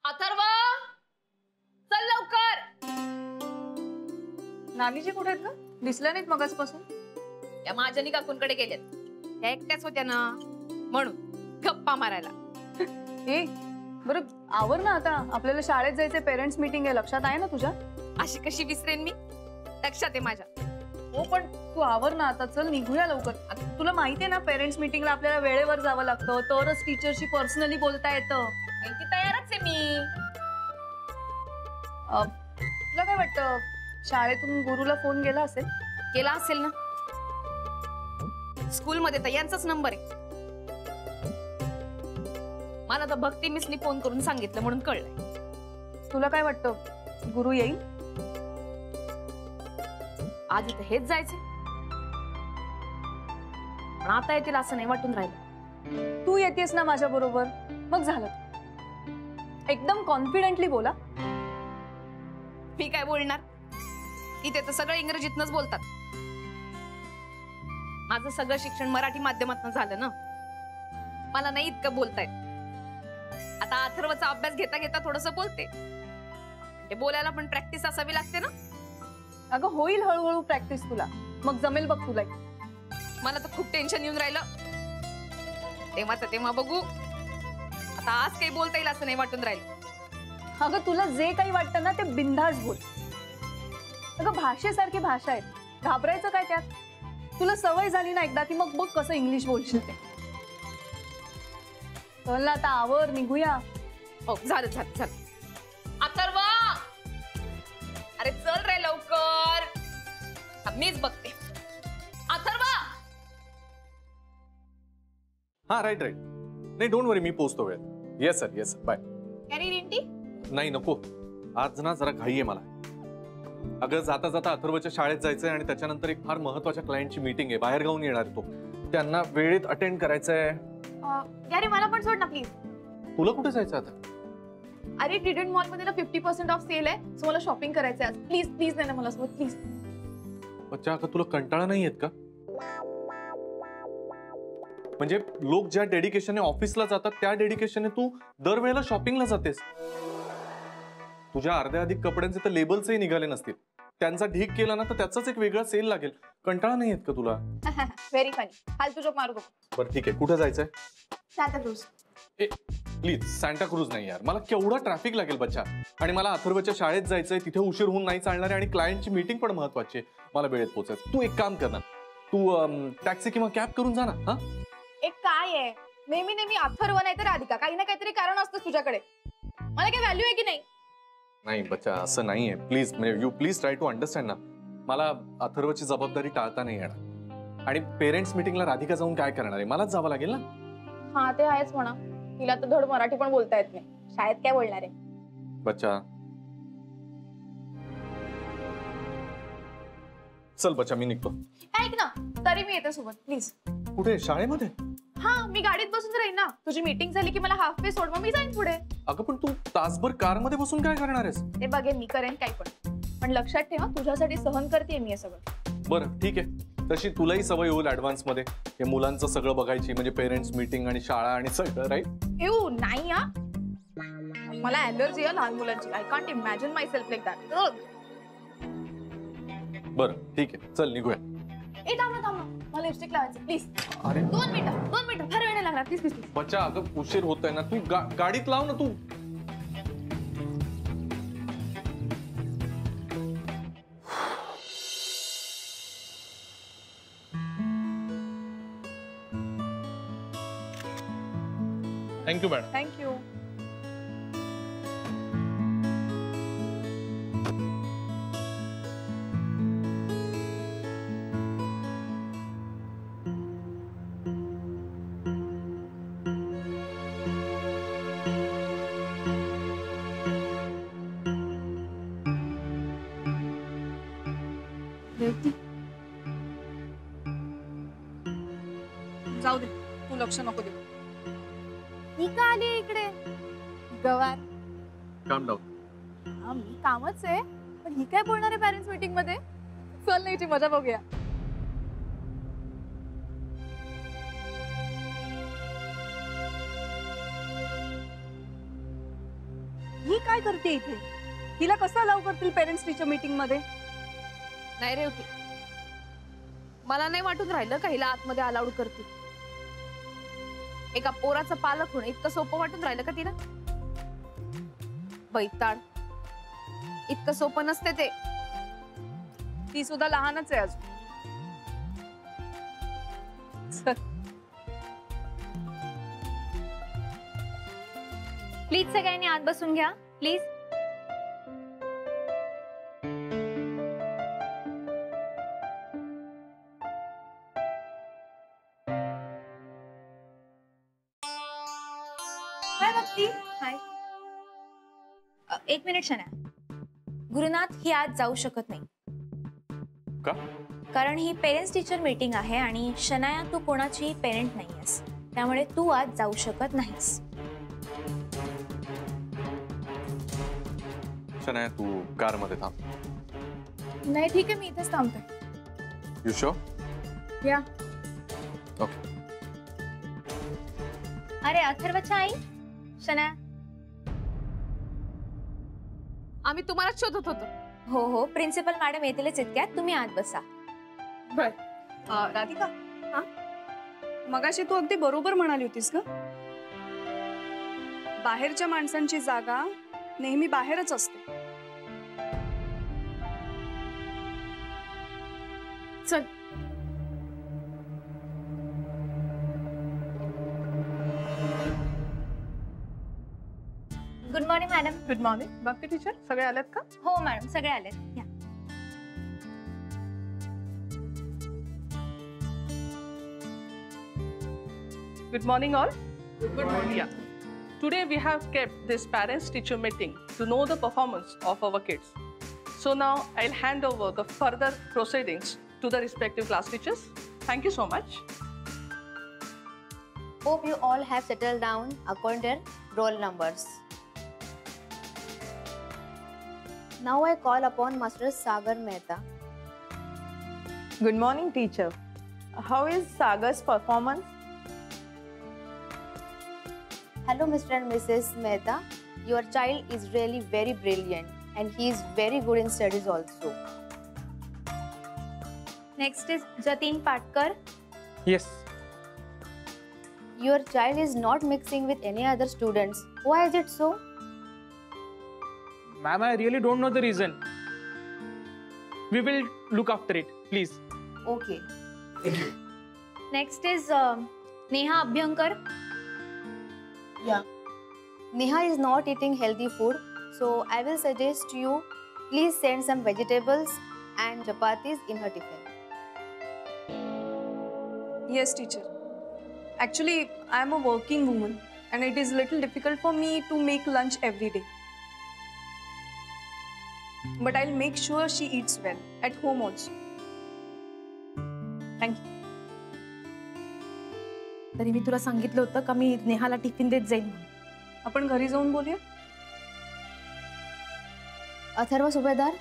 अथर्व, चल लवकर. नानीजी कुठे आहेत का? दिसल्या नाहीत मगाचपासून. त्या महाजनी काकूंकडे गेल्यात. त्या एकट्याच होत्या ना, म्हणून गप्पा मारायला. ए बरं आवर ना आता, आपल्याला शाळेत जायचे, पेरेंट्स मीटिंग आहे, लक्षात आहे ना तुझ्या? अशी कशी विसरेन मी, लक्षात आहे माझ्या. हो पण तू आवर ना आता, चल निघूया लवकर. तुला माहिती आहे ना पेरेंट्स मीटिंगला आपल्याला वेळेवर जावं लागतं, तरच टीचरशी पर्सनली बोलता येतं. ती तयारच आहे मी. तुला काय वाटतं शाळेतून गुरुला फोन गेला असेल? केला असेल ना, स्कूल मध्ये तर यांचाच नंबर आहे. मला तर भक्ती मिसनी फोन करून सांगितलं म्हणून कळलंय. तुला काय वाटतं गुरु येईल? आधी तर हेच जायचे, पण आता येतील असं नाही वाटून राहिलं. तू येतेस ना माझ्या बरोबर, मग झालं. एकदम कॉन्फिडेंटली बोला. मी काय बोलणार, इथे तर सगळं इंग्रजीतनच बोलतात. माझं सगळं शिक्षण मराठी माध्यमातून झालं ना, मला नाही इतकं बोलतायत. आता अथर्वचा अभ्यास घेता घेता थोडस बोलते, ते बोलायला पण प्रॅक्टिस असावी लागते ना. अगं होईल हळूहळू प्रॅक्टिस, तुला मग जमेल बघ तुला. मला तर खूप टेन्शन येऊन राहिलं. तेव्हा बघू. आता आज काही बोलता येईल असं नाही वाटून राहिलं. अगं तुला जे काही वाटतं ना ते बिनधास्त बोल. अगं भाषेसारखी भाषा आहे, घाबरायचं काय त्यात? तुला सवय झाली ना एकदा की मग बघ कसं इंग्लिश बोलशील ते. चल ना आता आवर, निघूया. हो झालं. अथर्व, अरे चल रे लवकर. मीच बघते. अथर्व. हा राईट. नाही डोंट वरी, मी पोहोचतो वेळेत. Yes sir bye. कॅरी रिंटी? नाही नको, आज ना जरा घाई आहे मला. अगं जाता जाता अथर्वच्या शाळेत जायचंय आणि त्याच्यानंतर एक फार महत्वाच्या क्लायंटची मीटिंग आहे, बाहेर गाऊन येणार तो. त्यांना वेळेत अटेंड करायचंय. अरे मला पण सोड ना प्लीज. तुला कुठे जायचं आता? अरे ट्रीडंट मॉल मध्ये ना 50% ऑफ सेल आहे, सो मला शॉपिंग करायचं आहे. प्लीज प्लीज नाही ना मला सोबत प्लीज. बच्चा का तुला कंटाळा नाही येत का? म्हणजे लोक ज्या डेडिकेशनने ऑफिसला जातात त्या डेडिकेशनने तू दरवेळेला शॉपिंगला जातेस. तुझ्या अर्ध्या अधिक कपड्यांचे तर लेबल्सही निघाले नसतील. त्यांचा ढीक केला ना तर त्याचाच एक वेगळा सेल लागेल. कंटाळा नाही येत का तुला? Very funny. फालतू जोक मारू नको. बरं ठीक आहे, कुठे जायचंय? Santa cruise. Please Santa cruise नाही यार, मला केवढा ट्रॅफिक लागेल बच्चा. आणि मला अथर्वच्या शाळेत जायचंय, तिथे उशीर होऊन नाही चालणार आहे आणि क्लायंटची मीटिंग पण महत्वाची आहे, मला वेळेत पोहोचायचं. तू एक काम कर ना, तू टॅक्सी किंवा कॅब करून जा ना. हा एक काय आहे, नेहमी अथर्व नाही तर राधिका, काही ना काहीतरी कारण असतं तुझ्याकडे. मला काय व्हॅल्यू आहे की नाही? नाही बच्चा असं नाहीये, please you please try to understand ना. मला अथर्वची जबाबदारी टाळता नाही येणार आणि पेरेंट्स मीटिंगला राधिका जाऊन काय करणार आहे, मलाच जावं लागेल ना. हा ते आहेच म्हणा, तिला तर धड मराठी पण बोलता येत नाही, शाळेत काय बोलणार आहे? बच्चा चल बच्चा, मी निघतो. ऐक ना, तरी मी येते सोबत प्लीज. कुठे? शाळेमध्ये? हा मी गाडीत बसून राहीन ना, तुझी मीटिंग झाली की मला हाफ वे सोड, मग मी जाईन पुढे. अगं पण तू तासभर कार मध्ये बसून काय करणार आहेस? ते बघेन मी, करेन काय पण लक्षात ठेवा तुझ्यासाठी सहन करते मी हे सगळं. बरं ठीक आहे, तशी तुलाही सवय होईल ऍडव्हान्स मध्ये हे मुलांचं सगळं बघायची, म्हणजे पेरेंट्स मीटिंग आणि शाळा आणि सगळं, राईट? एव नाही हा, मला ॲलर्जी आहे लहान मुलांची. I can't imagine my self like that. बरं ठीक आहे, चल निघूया. ए थांब ना, मला लिपस्टिक लावायचं प्लीज. अरे 2 मिनिटं फार वेळ नाही लागणार प्लीज प्लीज. बच्चा अगं उशीर होतोय ना, तू गाडीत लाव ना तू. Thank you madam. थँक्यू. जाऊ दे, तू लक्ष नको दे. ही का आली इकडे गवार? काम डाऊन. मी कामच आहे, पण ही काय बोलणार आहे पॅरेंट्स मीटिंग मध्ये? चल ना, याची मजा बघूया. काय करते इथे? तिला कसं अलाव करतील पेरेंट्स टीचर मीटिंग मध्ये? नाही रेवती, मला नाही वाटून राहिलं का हिला आतमध्ये अलाउड करतील. एका पोराचं पालक होणं इतकं सोपं वाटून राहिलं का तिला? बैताड, इतकं सोपं नसते ते. ती सुद्धा लहानच आहे अजून. चल. प्लीज सगळ्यांनी आत बसून घ्या प्लीज. हाय भक्ती. हाय. एक मिनिट शना. गुरुनाथ ही आज जाऊ शकत नाही. का? कारण ही पेरेंट्स टीचर मीटिंग आहे आणि शनाया तू कोणाची पेरेंट नाहीयेस, त्यामुळे तू आज जाऊ शकत नाहीस. शनाया, तू कार मध्ये थांब. नाही ठीक आहे, मी इथेच थांबते. You sure? या. ओके. अरे अथर्वच्या आई, शनाया. आम्ही तुम्हालाच शोधत होतो. हो हो, प्रिन्सिपल मॅडम येतीलच इतक्यात, तुम्ही आत बसा. राधिका, हा, मगाशी तू अगदी बरोबर म्हणाली होतीस का? बाहेरच्या माणसांची जागा नेहमी बाहेरच असते. चल. Good morning madam. Good morning. Bhakti teacher सगळे आलेत का? हो मॅडम, सगळे आलेत. या. Good morning all. Good morning. Yeah. Today we have kept this parents teacher meeting to know the performance of our kids. So now I'll hand over the further proceedings to the respective class teachers. Thank you so much. Hope you all have settled down according to their roll numbers. Now I call upon Master Sagar Mehta. Good morning, teacher. How is Sagar's performance? Hello, Mr. and Mrs. Mehta. Your child is really very brilliant and he is very good in studies also. Next is Jatin Patkar. Yes. Your child is not mixing with any other students. Why is it so? Ma'am, I really don't know the reason. We will look after it, please. Okay. Next is Neha Abhyankar. Yeah. Neha is not eating healthy food, so I will suggest you please send some vegetables and chapatis in her tiffin. Yes, teacher. Actually, I am a working woman and it is little difficult for me to make lunch every day. But I'll make sure she eats well at home also. Thank you. तरी मी तुला सांगितलं होतं का मी नेहाला tiffin देत जाईन म्हणून. आपण घरी जाऊन बोलूया. अथर्व सुभेदार,